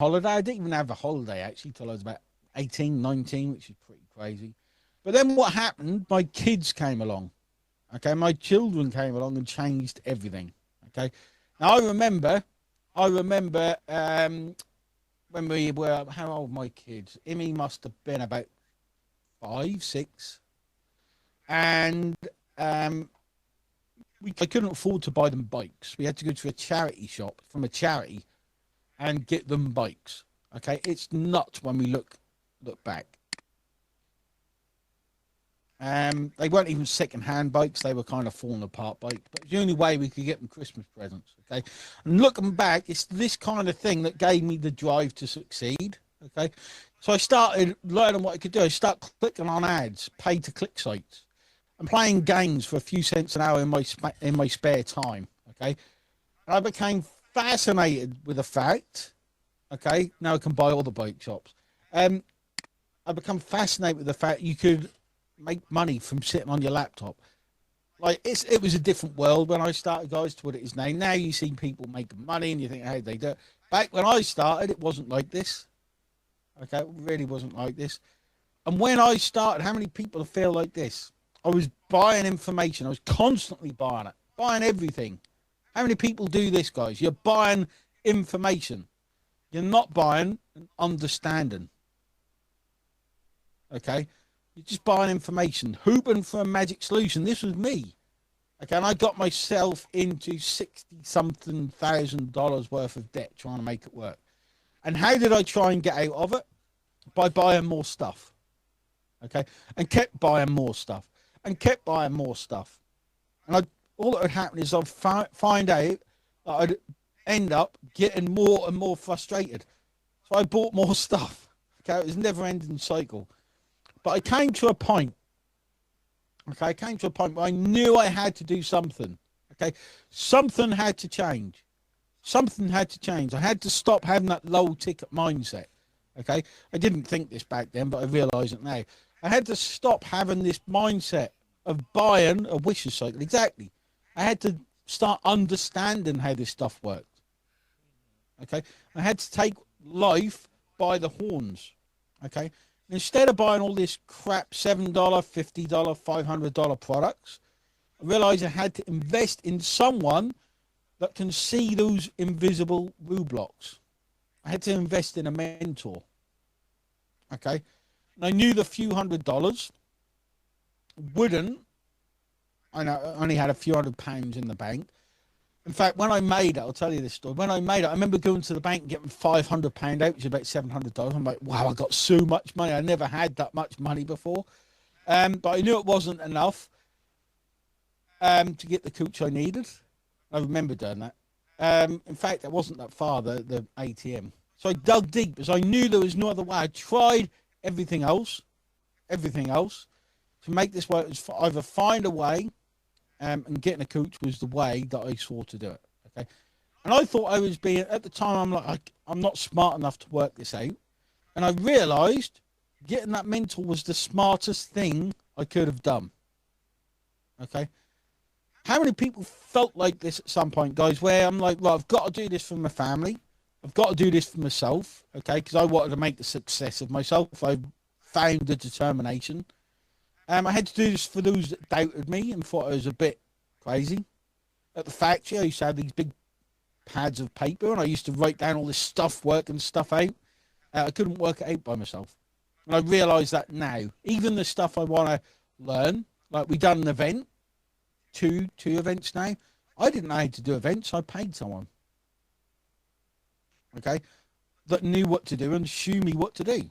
holiday. I didn't even have a holiday actually till I was about 18, 19, which is pretty crazy. But then what happened? My kids came along. Okay, my children came along and changed everything. Okay, now I remember when we were, how old were my kids? Imi must have been about 5, 6, and um, I couldn't afford to buy them bikes. We had to go to a charity shop from a charity and get them bikes. Okay, it's nuts when we look back. They weren't even second-hand bikes; they were kind of falling apart bikes. But it was the only way we could get them Christmas presents. Okay, and looking back, it's this kind of thing that gave me the drive to succeed. Okay, so I started learning what I could do. I started clicking on ads, pay-to-click sites, and playing games for a few cents an hour in my spare time. Okay, and I became fascinated with the fact. Okay, now I can buy all the bike shops. Um, I become fascinated with the fact you could make money from sitting on your laptop. Like it was a different world when I started, guys, to what it is now. Now you see people making money and you think, hey, they do it. Back when I started, it wasn't like this. Okay, it really wasn't like this. And when I started, how many people feel like this? I was buying information. I was constantly buying it, buying everything. How many people do this, guys? You're buying information. You're not buying an understanding. Okay? You're just buying information, hooping for a magic solution. This was me. Okay, and I got myself into 60-something thousand dollars worth of debt trying to make it work. And how did I try and get out of it? By buying more stuff. Okay, and kept buying more stuff, and kept buying more stuff. And all that would happen is I'd find out that I'd end up getting more and more frustrated. So I bought more stuff. Okay, it was a never-ending cycle. But I came to a point. Okay, I came to a point where I knew I had to do something. Okay, something had to change. Something had to change. I had to stop having that low ticket mindset. Okay, I didn't think this back then, but I realise it now. I had to stop having this mindset of buying a wishes cycle. Exactly. I had to start understanding how this stuff worked. Okay, I had to take life by the horns. Okay. Instead of buying all this crap $7, $50, $500 products, I realized I had to invest in someone that can see those invisible roadblocks. I had to invest in a mentor. Okay. And I knew the few $100s wouldn't. I know I only had a few £100 in the bank. In fact, when I made it, I'll tell you this story. When I made it, I remember going to the bank and getting £500 out, which is about $700. I'm like, wow, I got so much money. I never had that much money before. But I knew it wasn't enough to get the coach I needed. I remember doing that. In fact, it wasn't that far, the ATM. So I dug deep because I knew there was no other way. I tried everything else to make this work. Either find a way, and getting a coach was the way that I saw to do it. Okay, and I thought I was being, at the time, I'm like, I'm not smart enough to work this out, and I realised getting that mentor was the smartest thing I could have done. Okay, how many people felt like this at some point, guys? Where I'm like, well, I've got to do this for my family, I've got to do this for myself. Okay, because I wanted to make a success of myself. I found the determination. I had to do this for those that doubted me and thought I was a bit crazy. At the factory, I used to have these big pads of paper and I used to write down all this stuff, working stuff out. I couldn't work it out by myself. And I realise that now. Even the stuff I want to learn, like we done an event, two events now. I didn't know how to do events. I paid someone. Okay? That knew what to do and showed me what to do.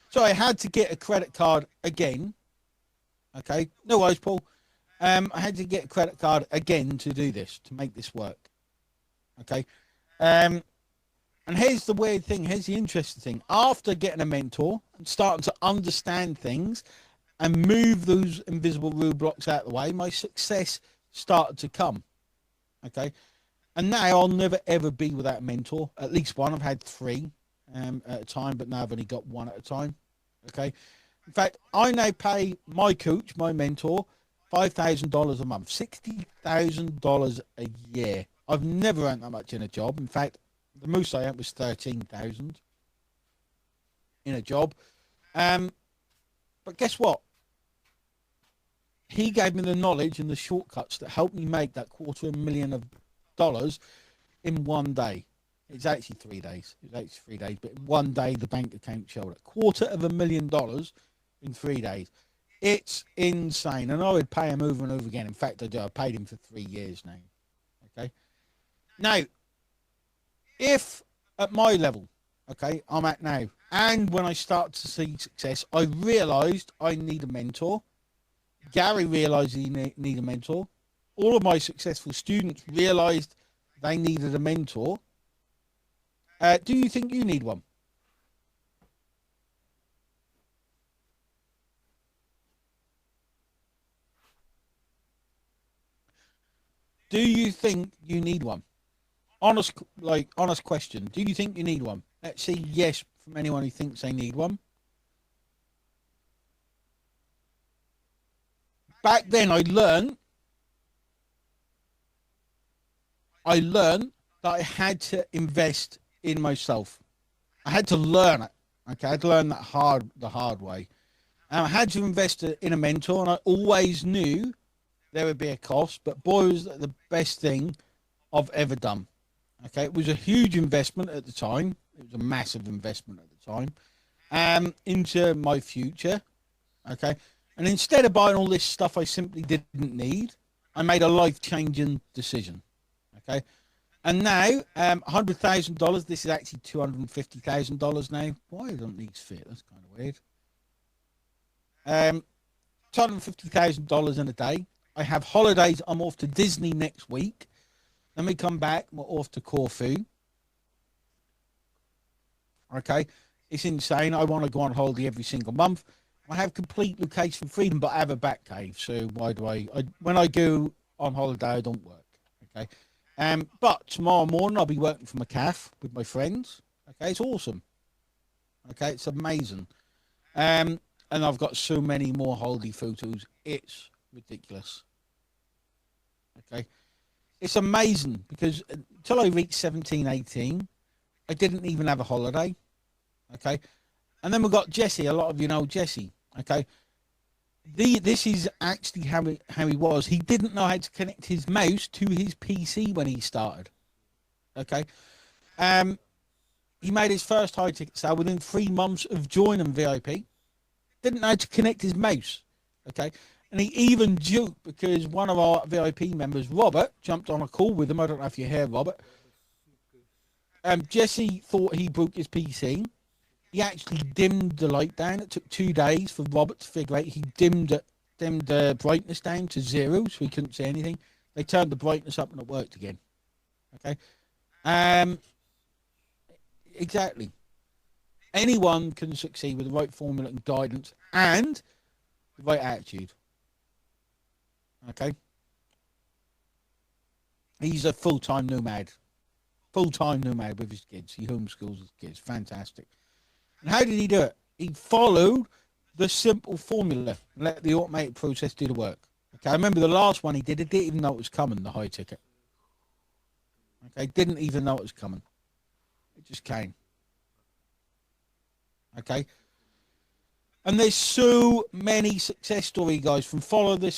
So I had to get a credit card again. Okay, no worries, Paul. I had to get a credit card again to do this, to make this work. Okay. And here's the weird thing. Here's the interesting thing. After getting a mentor and starting to understand things and move those invisible roadblocks out of the way, my success started to come. Okay. And now I'll never, ever be without a mentor. At least one. I've had 3 at a time, but now I've only got 1 at a time. Okay. In fact, I now pay my coach, my mentor, $5,000 a month, $60,000 a year I've never earned that much in a job. In fact, the most I earned was 13,000 in a job. Um, but guess what? He gave me the knowledge and the shortcuts that helped me make that $250,000 in one day. It's actually 3 days. It's actually 3 days, but in one day the bank account showed it. $250,000 in 3 days. It's insane. And I would pay him over and over again. In fact, I do. I paid him for 3 years now. Okay. Now, if at my level, okay, I'm at now, and when I start to see success, I realised I need a mentor. Gary realised he needed a mentor. All of my successful students realised they needed a mentor. Do you think you need one? Do you think you need one? Honest question. Do you think you need one? Let's see yes from anyone who thinks they need one. Back then, I learned that I had to invest in myself. I had to learn it. Okay, I had to learn that the hard way. And I had to invest in a mentor, and I always knew there would be a cost, but boy, was that the best thing I've ever done. Okay, it was a huge investment at the time. It was a massive investment at the time, into my future. Okay, and instead of buying all this stuff I simply didn't need, I made a life-changing decision. Okay, and now, $100,000. This is actually $250,000 now. Why don't these fit? That's kind of weird. $250,000 in a day. I have holidays. I'm off to Disney next week. Then we come back. We're off to Corfu. Okay, it's insane. I want to go on holiday every single month. I have complete location freedom, but I have a back cave. So why do when I go on holiday, I don't work. Okay. But tomorrow morning I'll be working from a cafe with my friends. Okay, it's awesome. Okay, it's amazing. And I've got so many more holiday photos. It's ridiculous. Okay, it's amazing because until I reached 17, 18, I didn't even have a holiday. Okay, and then we got Jesse. A lot of you know Jesse. Okay, this is actually how he was. He didn't know how to connect his mouse to his PC when he started. Okay, he made his first high ticket sale within 3 months of joining VIP. Didn't know how to connect his mouse. Okay, and he even joked because one of our VIP members, Robert, jumped on a call with him. I don't know if you hear Robert. Jesse thought he broke his PC. He actually dimmed the light down. It took 2 days for Robert to figure out. He dimmed the brightness down to 0, so he couldn't see anything. They turned the brightness up and it worked again. Okay. Exactly. Anyone can succeed with the right formula and guidance and the right attitude. Okay. He's a full-time nomad. Full-time nomad with his kids. He homeschools his kids. Fantastic. And how did he do it? He followed the simple formula and let the automated process do the work. Okay, I remember the last one he did, it didn't even know it was coming, the high ticket. Okay, didn't even know it was coming. It just came. Okay. And there's so many success stories, guys, from follow this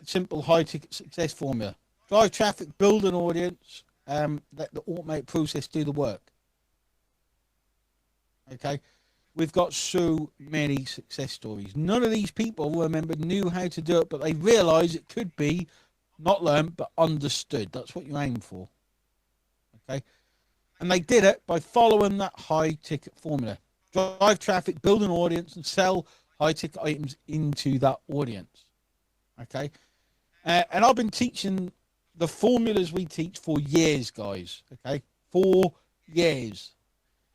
simple high ticket success formula. Drive traffic, build an audience, let the automated process do the work. Okay. We've got so many success stories. None of these people, remember, knew how to do it, but they realised it could be not learned, but understood. That's what you aim for. Okay. And they did it by following that high ticket formula. Drive traffic, build an audience, and sell high ticket items into that audience. Okay. And I've been teaching the formulas we teach for years, guys. Okay. 4 years.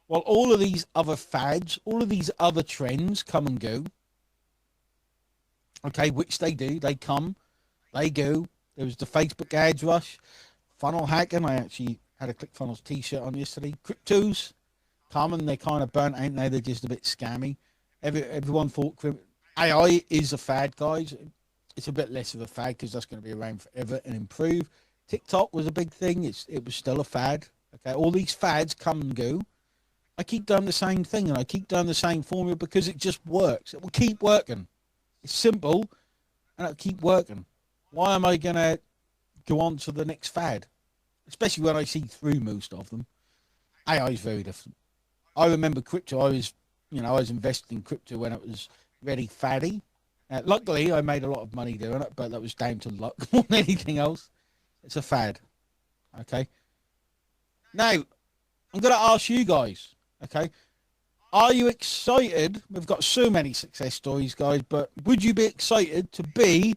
Well, all of these other fads, all of these other trends come and go. Okay, which they do. They come, they go. There was the Facebook ads rush, funnel hacking. I actually had a ClickFunnels t-shirt on yesterday. Cryptos come and they kind of burnt out now. They're just a bit scammy. Everyone thought AI is a fad, guys. It's a bit less of a fad because that's going to be around forever and improve. TikTok was a big thing. It was still a fad. Okay, all these fads come and go. I keep doing the same thing and I keep doing the same formula because it just works. It will keep working. It's simple and it'll keep working. Why am I going to go on to the next fad? Especially when I see through most of them. AI is very different. I remember crypto. I was investing in crypto when it was really faddy. Luckily, I made a lot of money doing it, but that was down to luck more than anything else. It's a fad. Okay. Now, I'm going to ask you guys. Okay. Are you excited? We've got so many success stories, guys, but would you be excited to be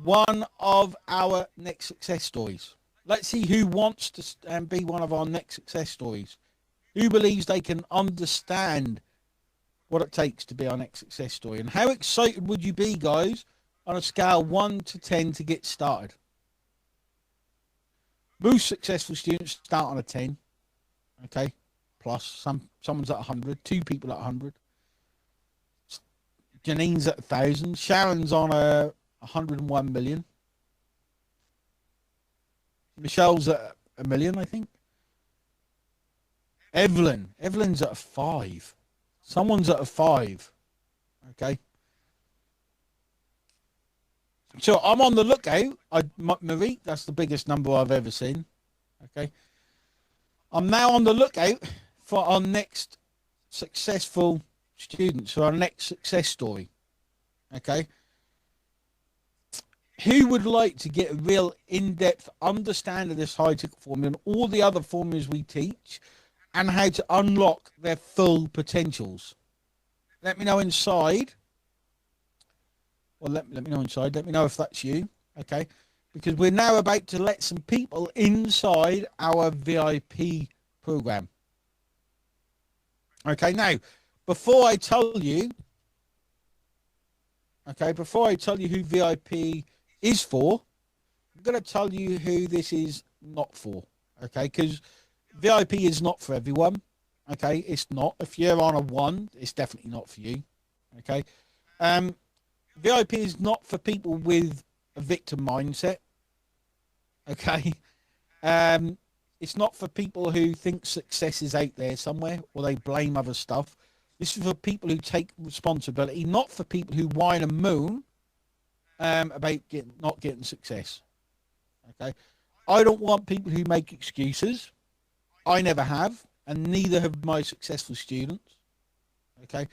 one of our next success stories? Let's see who wants to be one of our next success stories. Who believes they can understand what it takes to be our next success story? And how excited would you be, guys, on a scale 1 to 10 to get started? Most successful students start on a 10, okay, plus. Someone's at 100, 2 people at 100. Janine's at 1,000. Sharon's on a 101 million. Michelle's at 1 million, I think. Evelyn's at a 5. Someone's at a 5. Okay. So I'm on the lookout. Marie, that's the biggest number I've ever seen. Okay. I'm now on the lookout for our next successful students, for our next success story. Okay. Who would like to get a real in-depth understanding of this high-ticket formula and all the other formulas we teach and how to unlock their full potentials? Let me know inside. Well, let me know inside. Let me know if that's you. Okay. Because we're now about to let some people inside our VIP program. Okay. Now, before I tell you who VIP is for, I'm going to tell you who this is not for. Okay. Because VIP is not for everyone. Okay. It's not. If you're on a 1, it's definitely not for you. Okay. VIP is not for people with a victim mindset. Okay. It's not for people who think success is out there somewhere or they blame other stuff. This is for people who take responsibility, not for people who whine and moan about not getting success. Okay. I don't want people who make excuses. I never have, and neither have my successful students. Okay.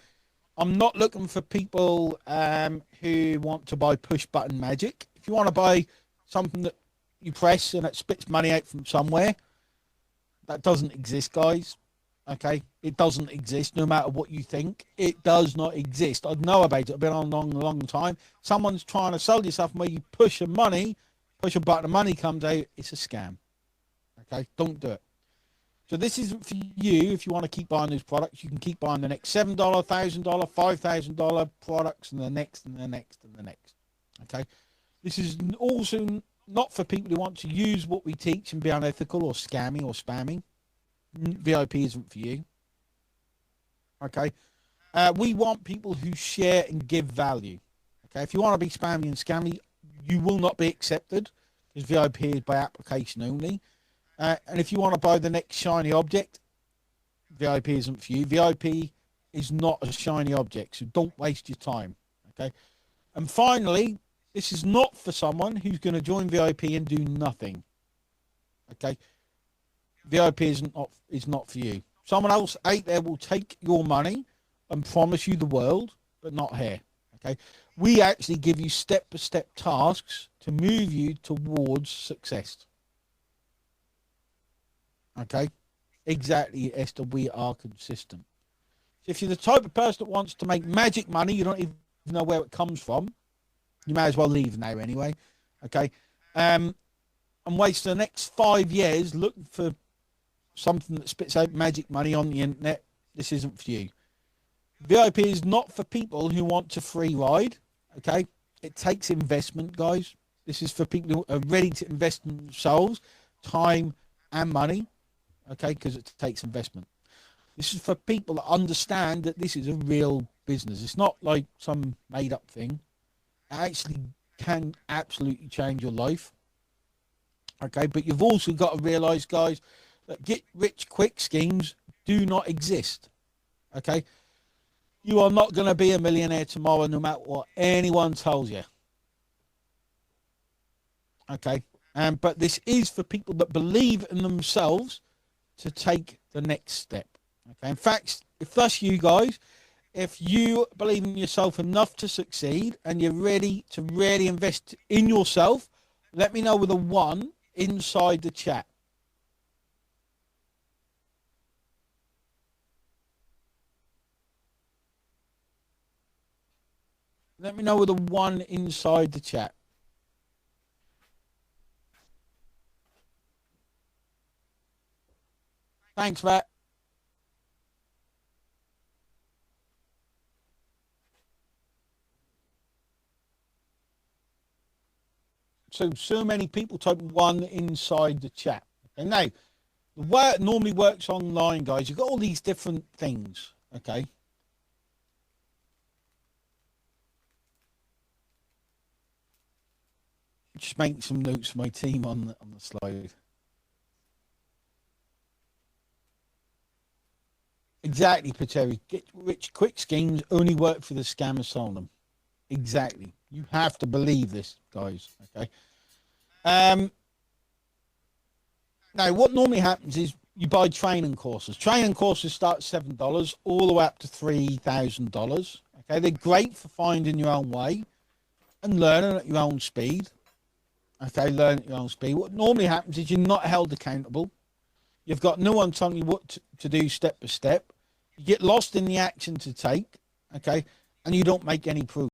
I'm not looking for people who want to buy push button magic. If you want to buy something that you press and it spits money out from somewhere, that doesn't exist, guys. Okay, it doesn't exist. No matter what you think, it does not exist. I know about it. I've been on a long time. Someone's trying to sell you something where you push a button, and money comes out. It's a scam. Okay, don't do it. So this isn't for you. If you want to keep buying those products, you can keep buying the next $7, $1,000, $5,000 products, and the next, and the next, and the next. Okay. This is also not for people who want to use what we teach and be unethical or scammy or spamming. VIP isn't for you. Okay. We want people who share and give value. Okay. If you want to be spammy and scammy, you will not be accepted because VIP is by application only. And if you want to buy the next shiny object, VIP isn't for you. VIP is not a shiny object, so don't waste your time. Okay. And finally, this is not for someone who's going to join VIP and do nothing. Okay. VIP is not for you. Someone else out there will take your money and promise you the world, but not here. Okay. We actually give you step-by-step tasks to move you towards success. Okay, exactly, Esther. We are consistent. So if you're the type of person that wants to make magic money, you don't even know where it comes from, you may as well leave now anyway. Okay, and waste the next 5 years looking for something that spits out magic money on the internet. This isn't for you. VIP is not for people who want to free ride. Okay, it takes investment, guys. This is for people who are ready to invest in themselves, time and money. Okay, because it takes investment. This is for people that understand that this is a real business. It's not like some made-up thing. It actually can absolutely change your life. Okay, but you've also got to realize, guys, that get rich quick schemes do not exist. Okay, you are not going to be a millionaire tomorrow, no matter what anyone tells you. Okay, but this is for people that believe in themselves to take the next step. Okay, in fact, if that's you guys, if you believe in yourself enough to succeed and you're ready to really invest in yourself, let me know with a 1 inside the chat. Let me know with a 1 inside the chat. Thanks, Matt. So many people type 1 inside the chat. Okay, now, the way it normally works online, guys, you've got all these different things, okay? Just make some notes for my team on the slide. Exactly, Pateri. Get rich quick schemes only work for the scammers selling them. Exactly. You have to believe this, guys. Okay. Now, what normally happens is you buy training courses. Training courses start at $7 all the way up to $3,000. Okay, they're great for finding your own way and learning at your own speed. Okay, learn at your own speed. What normally happens is you're not held accountable. You've got no one telling you what to do step by step. You get lost in the action to take. Okay, and you don't make any progress.